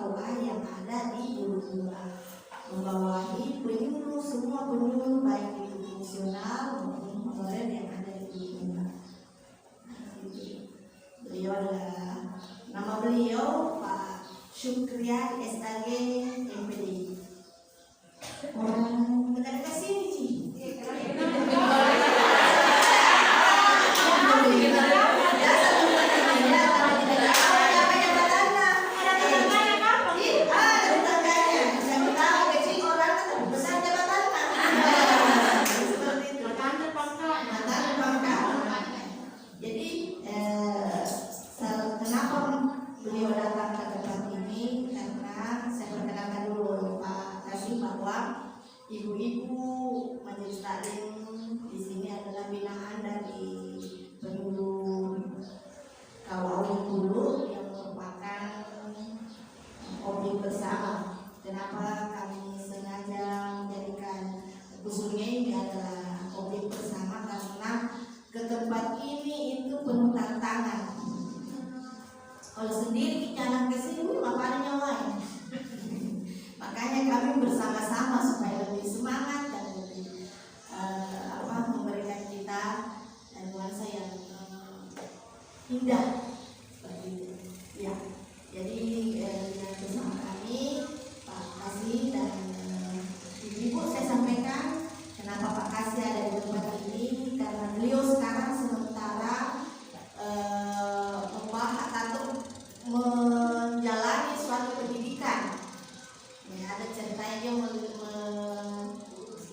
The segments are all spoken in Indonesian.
doa yang ada di Bulukumba, membawahi penyuluh, semua penyuluh baik itu fungsional maupun honorer yang ada di Bulukumba. Beliau adalah, nama beliau Pak Syukrian SAG MPD. Orang dekat-dekat sini Ci. Ibu-ibu majelis taklim di sini adalah binaan dari penyuluh Kawau Bulu yang merupakan objek bersama. Kenapa kami sengaja menjadikan khususnya ini adalah objek bersama? Karena ke tempat ini itu penuh tantangan. Kalau sendiri jalan ke sini apa ada nyawanya. Makanya kami bersama-sama supaya lebih semangat dan lebih memberikan kita nuansa yang indah seperti itu. Ya, jadi dengan bersama kami Pak Kasih dan Ibu, saya sampaikan kenapa Pak Kasih ada di tempat ini, karena beliau sekarang sementara menjalani suatu pendidikan. Ya, ada ceritanya dia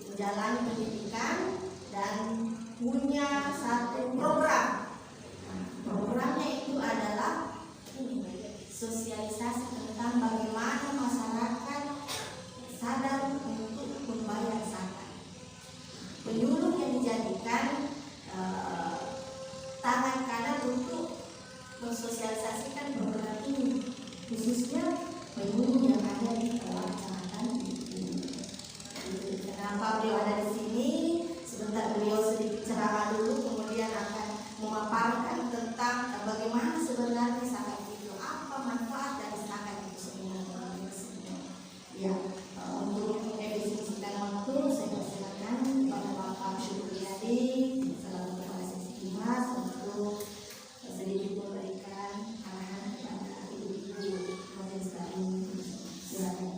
menjalani pendidikan dan punya satu program. Programnya itu adalah sosialisasi tentang bagaimana masyarakat sadar untuk membayar zakat. Penyuluh yang dijadikan tangan kanan untuk mensosialisasikan program ini, khususnya penyuluh yang ada di kecamatan ini. Kenapa beliau ada di sini? Sebentar beliau sedikit ceramah dulu, kemudian akan memaparkan tentang bagaimana sebenarnya zakat itu, apa manfaat dari zakat itu sebenarnya. Ya, untuk mendefinisikan waktu, saya persilakan kepada Bapak Syukriadi selaku Kepala Seksi Humas untuk sedikit memberikan arahan kepada ibu-ibu majelis taklim. Silakan.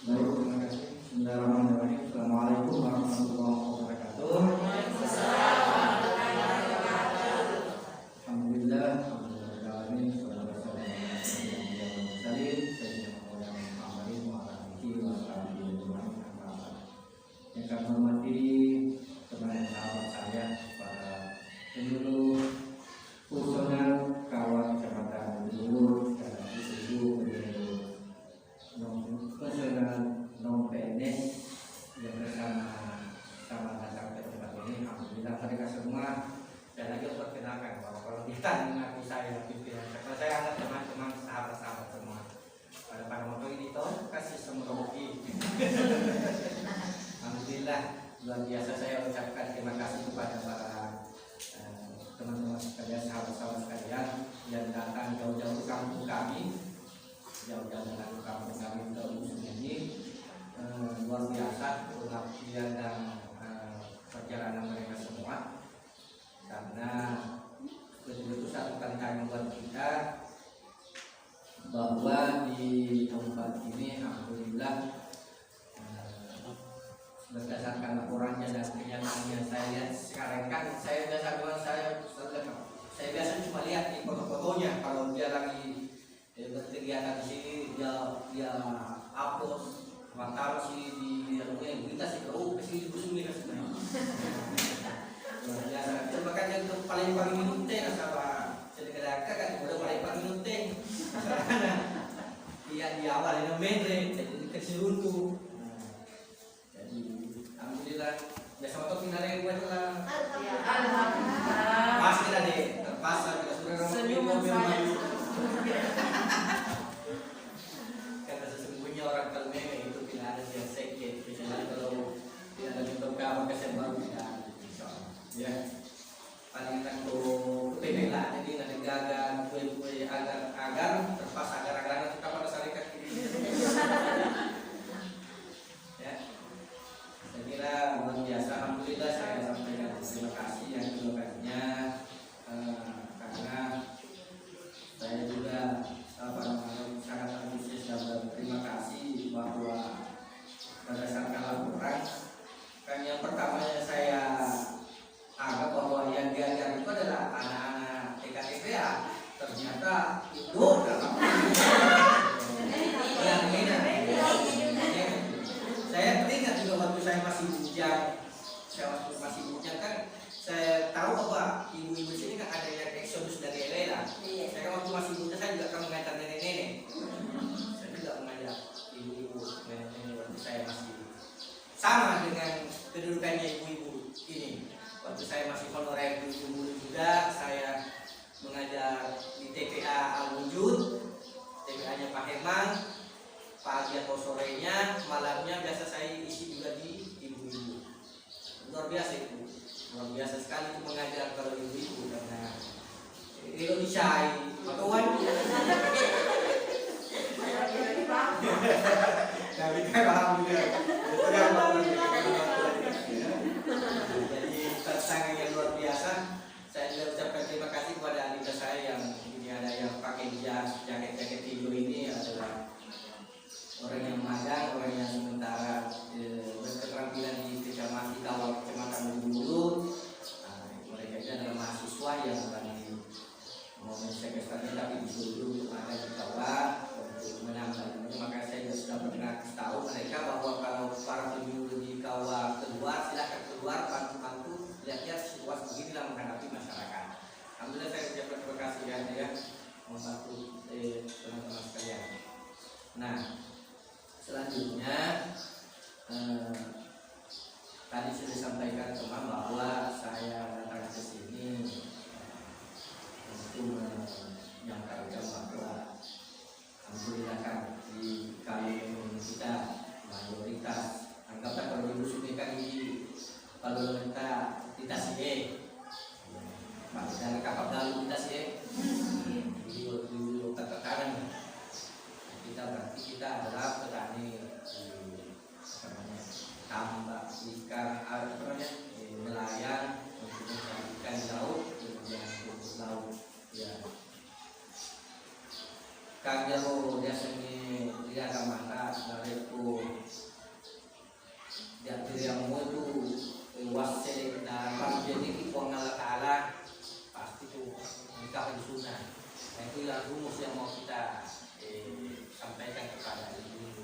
Baik, terima kasih. Bismillahirrahmanirrahim. Assalamualaikum warahmatullahi wabarakatuh. Alhamdulillah, alhamdulillah, yang kami hormati teman sahabat saya, para penyuluh fungsional kawan kecamatan Bulu dan ibu-ibu penyuluh fungsional non PNS yang bersama datang ke tempat ini. Alhamdulillah mereka semua, dan lagi perkenalkan bahwa kalau kita mengaku saya pimpinan, kalau saya anggap teman-teman sahabat-sahabat semua. Pada waktu ini toh kasih semroki. Alhamdulillah, luar biasa saya ucapkan terima kasih kepada para teman-teman sekalian, sahabat-sahabat sekalian yang datang jauh-jauh ke kampung kami, jauh-jauh dari kampung kami ke musim ini. Luar biasa pengabdian dan perjalanan mereka semua, karena betul-betul satu tantangan buat kita bahwa di tempat ini alhamdulillah berdasarkan laporannya dan kenyataannya saya lihat sekarang kan saya biasa cuma lihat di foto-fotonya kalau dia lagi berkegiatan di sini, dia upload taruh sih di kita sih ke sini kusumi kan sebenarnya. Ya, coba kan yang paling minum teh sama sedekah kan udah paling minum teh. Iya di awal ini mendre jadi kecil dulu. Jadi alhamdulillah biasa waktu tinggal yang buat lah. Alhamdulillah. Pasti tadi terpaksa kita sudah senyuman saya. Karena sesungguhnya orang Kalmeme itu tidak ada yang sakit. Misalnya kalau tidak ada yang terkawal kesan baru tidak ada. Ya, paling kan tuh kepengenan jadi nanti gagal kue agar Kalau disai, makawan. Tapi kan alhamdulillah. Jadi tantangan yang luar biasa. Saya juga ucapkan terima kasih kepada adik saya yang ini ada yang pakai jas, jaket tidur ini adalah orang yang magang, orang yang sementara berketerampilan di Kecamatan Bulu. Mereka ini adalah mahasiswa yang lagi mau mensekestrasi tapi disuruh untuk ada di kawah untuk menambah. Maka saya juga sudah pernah tahu mereka bahwa kalau para penyuluh di kawah keluar, silahkan keluar, bantu-bantu, lihat-lihat situasi beginilah menghadapi masyarakat. Alhamdulillah saya ucapkan terima kasih ya membantu teman-teman sekalian. Nah, selanjutnya tadi sudah disampaikan teman bahwa saya datang ke sini untuk menyampaikan bahwa alhamdulillah kan di kalangan kita mayoritas anggaplah kalau di dusun ini kan di kalau kita sih dari kapal dalam kita sih di katakan kita berarti kita adalah petani tambak ikan nelayan untuk ikan di laut kemudian rumput laut ya kan jauh dia seni dia akan mata dari itu dia yang mau itu wasil dan pas jadi kita ngalah pasti tuh nikah di sunnah. Nah itu yang rumus yang mau kita sampaikan kepada ibu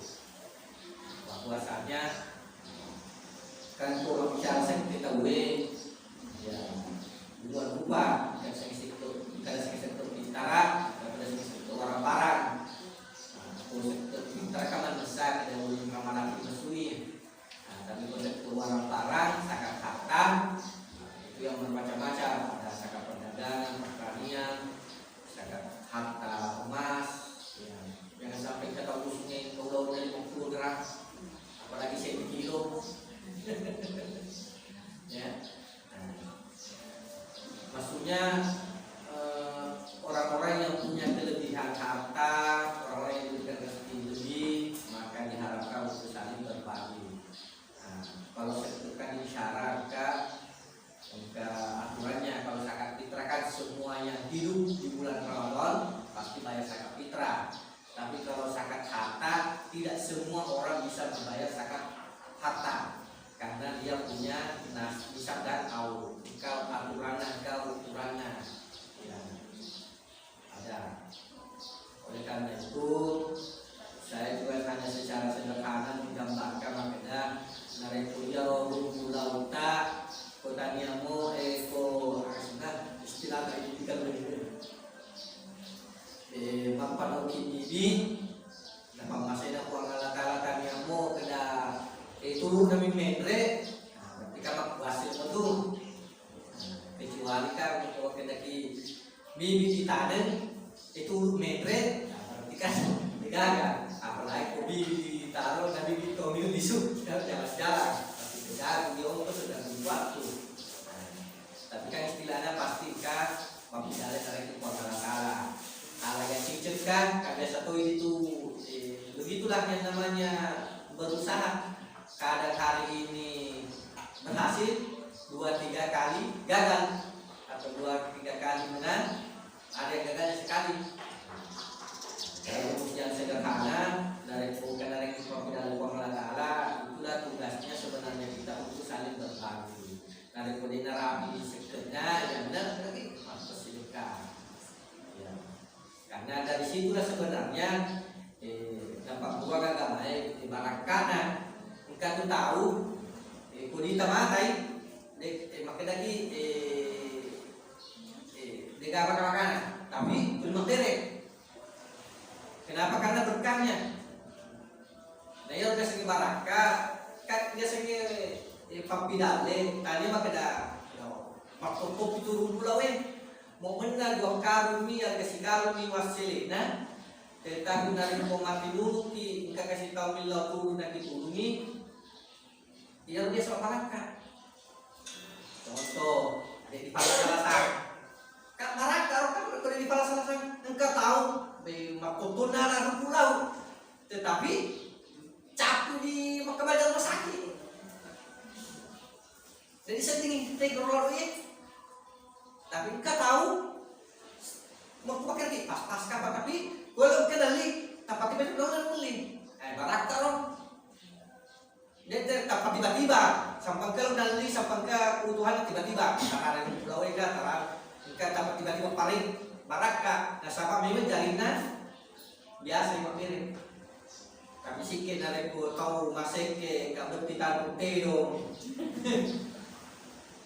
bahwasanya kan kalau bicara kita ya dua rupa yang sektor utara dan sektor barat. Kalau sektor utara kan besar kita boleh ramalan bersuih. Tapi kalau sektor barat sangat hatam itu yang bermacam-macam ada sangat perdagangan, pertanian, sangat harta emas. Jangan sampai kita tahu musuhnya kalau dari 50 gram apalagi 1 kilo. Ya. Maksudnya orang-orang yang punya kelebihan harta, orang-orang yang diberikan rezeki lebih, maka diharapkan untuk saling berbagi. Kalau sebutkan disyaratkan aturannya kalau zakat fitrah kan semua yang hidup di bulan Ramadan pasti bayar zakat fitrah. Tapi kalau zakat harta tidak semua orang bisa membayar zakat harta. Karena dia punya nisab dan au, kau aturannya, kau ukurannya, ya, ada. Oleh karena itu, saya juga hanya secara sederhana menggambarkan makanya dari kuliah rumpu lauta, kota niamu, asna istilah kayak gitu kan begitu. Mampan okin ini, dapat masanya uang alat-alat niamu kena turun kami metre, berarti kan hasil betul. Kecuali kan kalau kendaki bibi di tanah itu metre, berarti kan gagal. Apalagi kalau bibi ditaruh nanti bibi kau bisu, jalan-jalan. Tapi kejar dia itu sudah waktu. Tapi kan istilahnya pastikan membicarakan cara itu kuasa salah. Hal yang cicit kan ada satu itu begitulah yang namanya berusaha. Kadang hari ini berhasil 2-3 kali gagal atau 2-3 kali menang, ada yang gagal sekali. Rumus yang sederhana dari bukan dari dari Allah Taala itulah tugasnya sebenarnya kita untuk saling berbagi. Dari kode rapi sekednya yang benar lagi masuk sedekah. Ya. Karena dari situlah sebenarnya dampak buah agama ibaratkan kita tahu kudita matai makin lagi apa makanan tapi belum terek. Kenapa? Karena berkahnya. Nah ya udah segi baraka kan dia segi papidale tadi makada waktu kopi turun pulau mau benar dua karumi yang kasih karumi wasilina tetapi dari pemati dulu ki enggak kasih tahu bila turun dan dituruni dia sama baraka. Contoh, ada di Palembang kan baraka kan tetapi capu di kembali rumah sakit. Jadi setting tegor ya. Tapi enggak tahu mau pakai di pasca tapi kalau kenali tapi tiba-tiba beli. Barak taruh. Dia dapat tiba-tiba sampai ke nali sampai ke kebutuhan tiba-tiba. Karena pulau ega tarang dapat tiba-tiba paling baraka. Nah sama memang jalinan biasa yang mirip. Tapi sikit nari ko tahu masih ke kabut kita putih dong.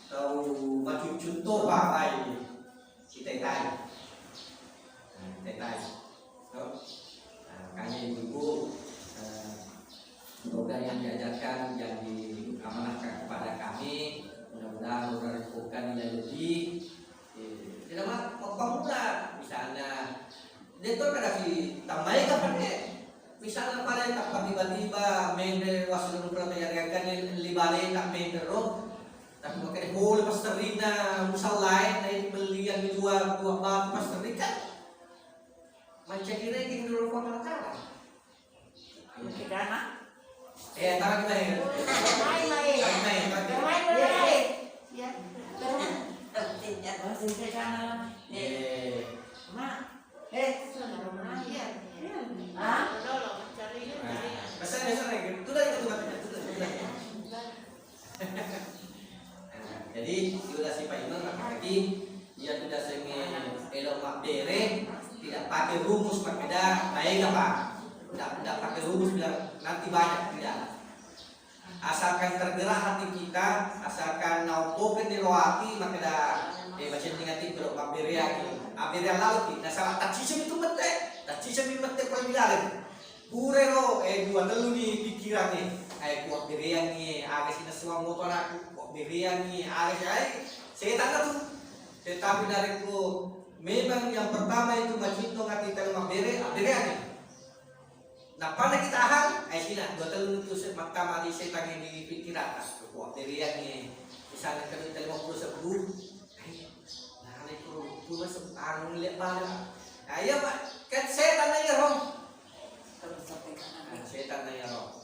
Tahu macam contoh apa ini kita tahu. Kita tahu. Makanya ibu program yang diajarkan yang diamanahkan kepada kami mudah-mudahan melakukan nilai lebih. Tidak mau pemula misalnya dia tu ada si tambahnya kapan misalnya pada tak tiba-tiba main wasil nukul terjadikan libare tak main terus tapi pakai boleh pas terina misal lain dari beli yang dijual buah batu pas terikan macam kira yang dulu kau kalah Karena tangan kita ya masih karena mak jadi sudah si Pak Imam lagi dia sudah sengit elok mak bere tidak pakai rumus pakai dah baik apa tidak pakai rumus biar nanti banyak tidak asalkan tergerak hati kita asalkan naupokan di rohati maka dah baca negatif kalau mak bere lagi abere lalu kita sama tak sisa itu mete paling bilang purero dua telu ni pikiran ni kuat berian ni agak sini semua motor aku kuat berian ni agak saya tanya tuh tetapi dariku memang yang pertama itu macito ngati telu mak berian ni nah pada kita hal sini dua telu itu makam di saya tanya di pikiran kuat berian ni misalnya kalau telu 50 nah itu cuma sekarang lihat balik ayo pak kan setan aja roh setan aja roh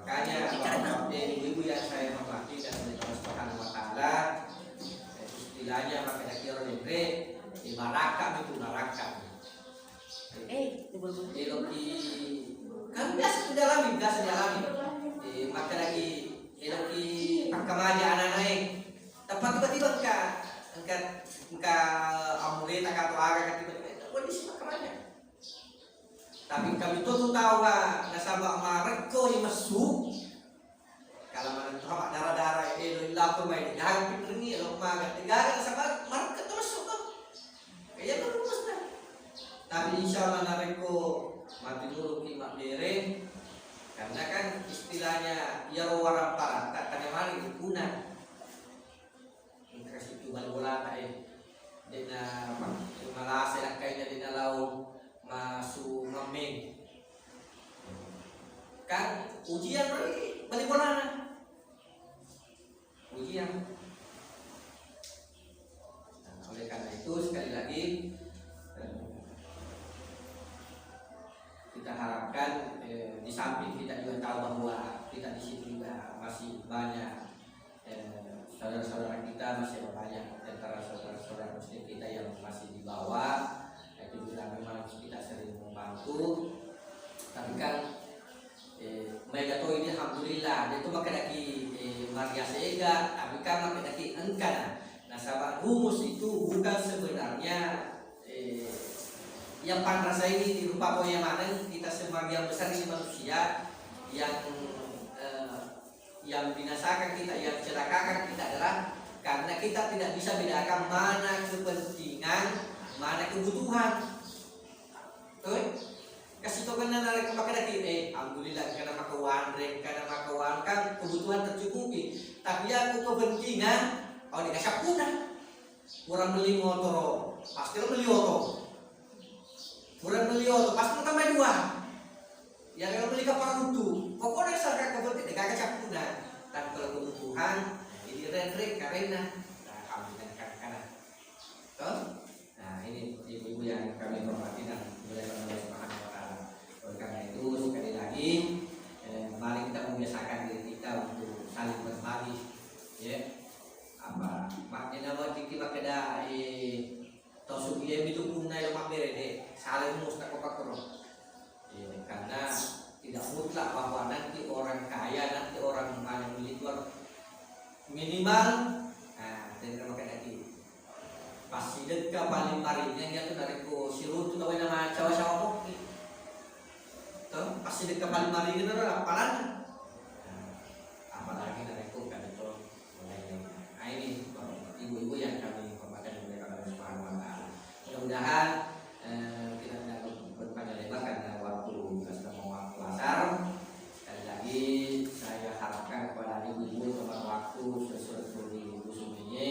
makanya ibu yang saya hormati dan Allah Subhanahu wa taala istilahnya makanya kira negeri ibarakam itu narakam eloki kan biasa dialami maka lagi eloki pakamaja anak-anak tapi tiba-tiba engkau amule tak atau agak tiba-tiba kondisi pakamaja tapi kami tuh tahu nggak nasabah mareko yang masuk kalau mana tuh apa darah itu lapor main jangan pinterni lo maga tiga nasabah market terus tuh kayak itu terus dah tapi insyaallah nareko mati dulu lima bere karena kan istilahnya ya warna parah tak tanya mari guna kasih coba bola tak dina malah saya kayaknya dina lau masuk ngamen kan ujian balik bola ujian oleh karena itu sekali lagi kita harapkan di samping kita juga tahu bahwa kita di situ juga masih banyak saudara-saudara kita masih banyak antara saudara-saudara muslim kita yang masih di bawah itu juga memang kita sering membantu tapi kan mereka tuh ini alhamdulillah itu makan lagi Maria Sega tapi kan makan lagi engkau nah sahabat rumus itu bukan sebenarnya yang pantas ini dirupa yang mana kita sebagian besar ini manusia yang binasakan kita yang celakakan kita adalah karena kita tidak bisa bedakan mana kepentingan mana kebutuhan tuh kasih tau kan narik pakai daki alhamdulillah karena makawan kan kebutuhan tercukupi tapi aku kepentingan dikasih punah kurang beli motor pasti beli motor kurang beli motor pasti tambah dua yang kalau beli kapal butuh pokoknya sarkan kepentingan dikasih punah tapi kalau kebutuhan ini rent karena alhamdulillah kan nah ini ibu-ibu yang kami hormati dan mulai Allah Subhanahu wa taala. Oleh karena itu sekali lagi minimal dari makan lagi pasti dekat paling marinya dia tuh dari ko siru tuh tahu nama cawa-cawa kopi tuh pasti dekat paling mari itu apalan apalagi dari ko kan itu mulai ini ibu-ibu yang kami hormati oleh Allah Subhanahu wa taala. Mudah-mudahan kita tidak berpanjang lebar karena waktu sudah mau waktu asar. Sekali lagi saya harapkan kepada ibu-ibu tepat waktu sesuai ibu semuanya.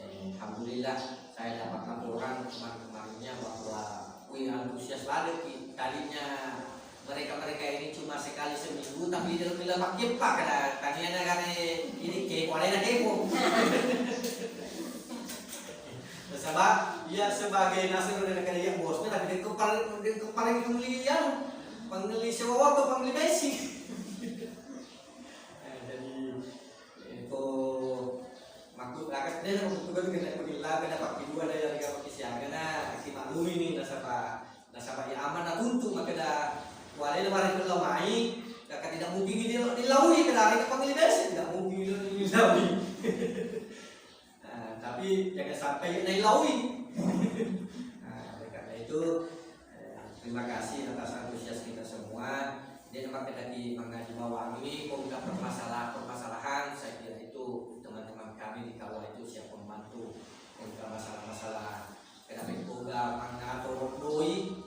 Alhamdulillah saya dapat laporan teman-temannya bahwa antusias lagi tadinya mereka ini cuma sekali seminggu tapi dia bilang pakai pak kada tadinya kan ini kepo ada kepo. Sebab ya sebagai nasir dari kerja bosnya tapi dia paling kemuliaan panggil sewa atau panggil Messi. Jadi itu maklum agak dia untuk kena pemila kena pakai dua ada yang pakai siang kena maklum ini nasabah yang aman untuk maka dah walaupun kemarin kalau main kakak tidak mungkin dilaui kena panggil Messi tidak mungkin dilaui. Tapi jangan sampai dilaui. Oleh karena itu terima kasih atas antusias kita semua. Dia dapat lagi mengaji bawah ini mengungkap permasalahan saya kira itu teman-teman kami di kawal itu siap membantu mengungkap masalah-masalah kenapa boga mengatur doi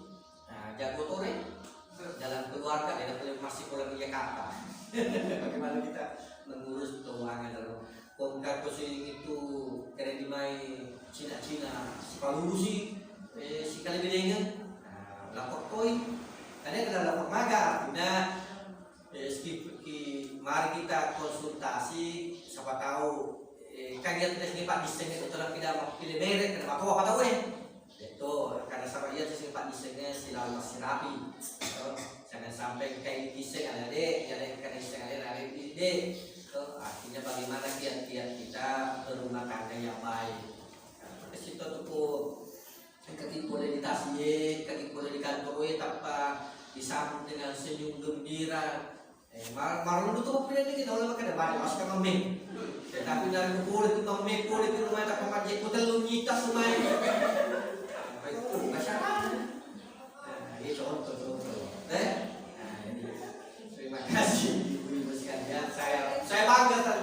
jago tore dalam keluarga dan masih pulang ke Jakarta. Bagaimana kita mengurus keuangan dalam kongkar posisi itu keren dimai Cina si palurusi si kali bedanya lapor koi karena kita lapor maga nah mari kita konsultasi siapa tahu kagiat kita sini Pak Diseng itu telah tidak mau pilih merek kenapa apa tahu itu karena sama ia sini Pak Disengnya selalu masih rapi jangan sampai kayak Diseng ada deh ada kan Diseng ada deh. Artinya bagaimana kiat-kiat kita berumah tangga yang baik. Nah, situ tuh ketika boleh ditasi, ketika boleh di kantor tanpa disambut dengan senyum gembira. Malu tuh pilih kita oleh makan banyak masuk ke mami. Tetapi dari kulit itu mami kulit itu rumah tak pemakai hotel lu nyita semua. Itu masyarakat. Ini contoh. Terima kasih. Saya bangga dan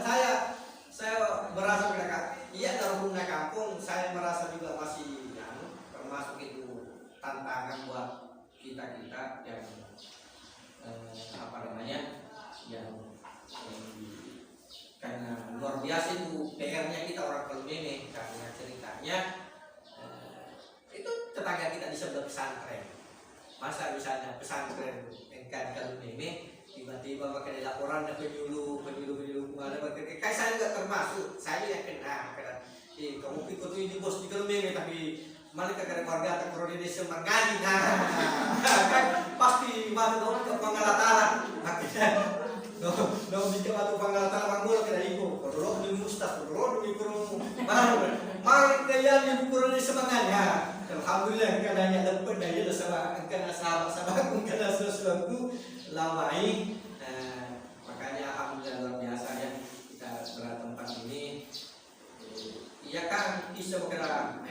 saya merasa mereka iya dalam dunia kampung saya merasa juga masih termasuk itu tantangan buat kita yang yang karena luar biasa itu PR-nya kita orang Kelmeme karena ceritanya itu tetangga kita di sebelah pesantren masa misalnya pesantren NK di Kelmeme tiba-tiba pakai laporan dan penyuluh kemana pakai kayak saya juga termasuk saya yang kena kamu ikut ini bos di Kelmeme tapi mana kagak keluarga tak koordinasi mengaji kan pasti mana dong ke Pangalatala akhirnya dong bikin waktu Pangalatala manggul kena ibu kalau di mustah kalau di kurung mari kalian yang koordinasi mengaji alhamdulillah kadangnya dapat dari sama kena sahabat kena sesuatu lamai makanya alhamdulillah luar biasa ya kita berada tempat ini iya kan bisa bergerak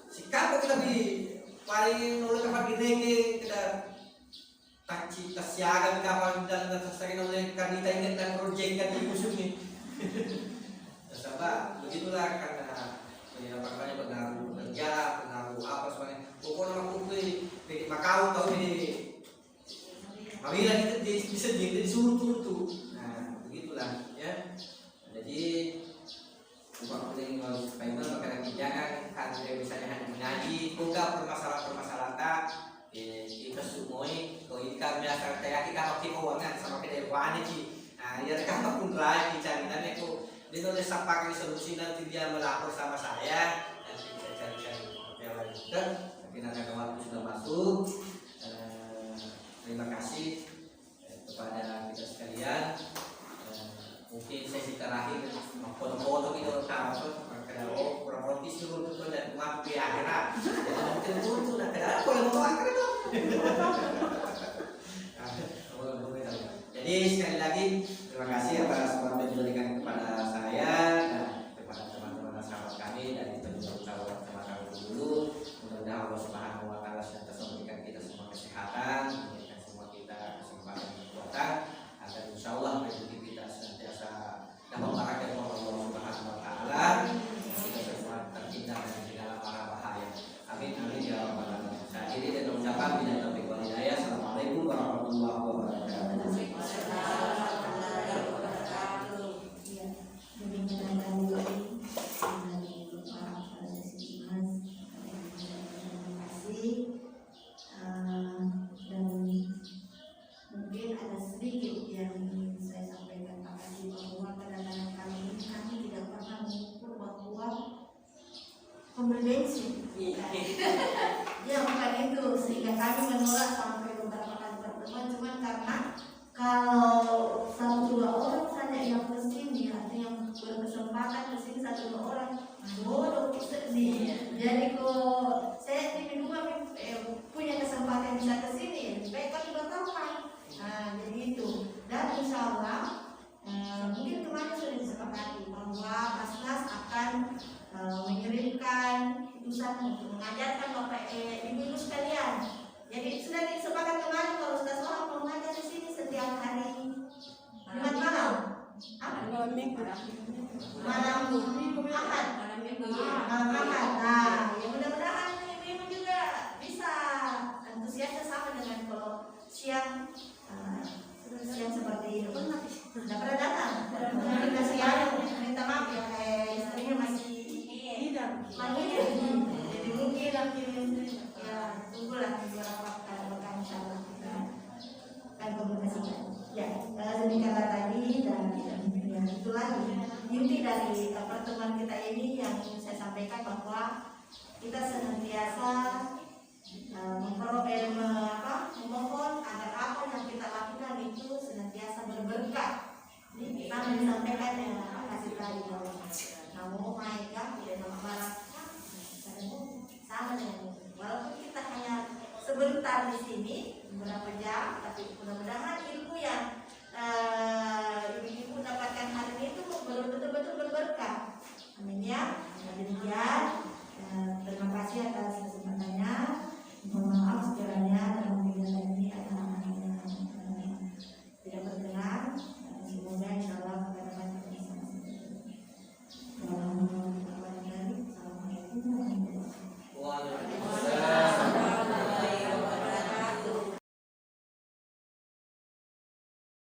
sikap kita di paling oleh tempat ini kita taci tasiaga di kapal dan tersakin oleh kanita ingat dan project kan di musuh ini sebab begitulah karena banyak pengaruh kerja pengaruh apa semuanya pokoknya aku di Makau tahu ini apabila kita disedih disuruh tuh nah begitulah ya jadi uang kuning harus baiklah makanan kebijakan kan misalnya hanya mengaji buka permasalahan kita semua kalau ikan biasa kayak kita pakai keuangan sama kita wanita sih nah ya mereka pun lagi cariannya kok dia nulis pakai solusi nanti dia melapor sama saya nanti kita cari-cari yang lain juga tapi nanti waktu sudah masuk terima kasih kepada kita sekalian mungkin sesi terakhir foto-foto kita tahu karena kurang lebih seluruh itu dan waktu akhirat jadi mungkin itu nak ada boleh foto akhir itu jadi sekali lagi terima kasih atas penjelasan kepada saya ucapkan tidak taufik wal hidayah. Assalamualaikum warahmatullahi wabarakatuh. Ya, demikian dari para organisasi Mas, terima kasih. Dan mungkin ada sedikit yang ingin saya sampaikan Pak Haji, bahwa kadang-kadang kami tidak pernah mengukur bahwa pembeli bensin. Ya bukan itu, sehingga kami menolak sampai beberapa kali pertemuan, cuman karena kalau 1-2 orang saja yang kesini, artinya yang berkesempatan kesini 1-2 orang, bodoh sedih. Jadi kok saya di rumah punya kesempatan bisa kesini, baik kami bertahan. Nah jadi itu, dan insya Allah mungkin kemarin sudah disepakati bahwa Basnas akan mengirimkan utusan untuk mengajarkan Bapak Ibu sekalian. Jadi sudah disepakati kemarin kalau Ustaz Sohab mau mengajar di sini setiap hari Jumat malam, Malam minggu. malam Ahad, malam Ahad. Nah, ya mudah-mudahan ibu juga bisa antusiasnya sama dengan kalau siang seperti itu kan tidak pernah datang. Kita siang minta maaf ya, istrinya masih manggil, jadi mungkin ya tunggulah beberapa pekan insyaallah kita akan komunikasikan. Ya, demikianlah tadi, dan ya itu lagi inti dari pertemuan kita ini yang ingin saya sampaikan, bahwa kita senantiasa memohon agar apa yang kita lakukan itu senantiasa berberkah. Ini kita disampaikan yang kasih tadi bahwa kamu naik kan tidak nama barat sama dengan walaupun kita hanya sebentar di sini beberapa jam, tapi mudah-mudahan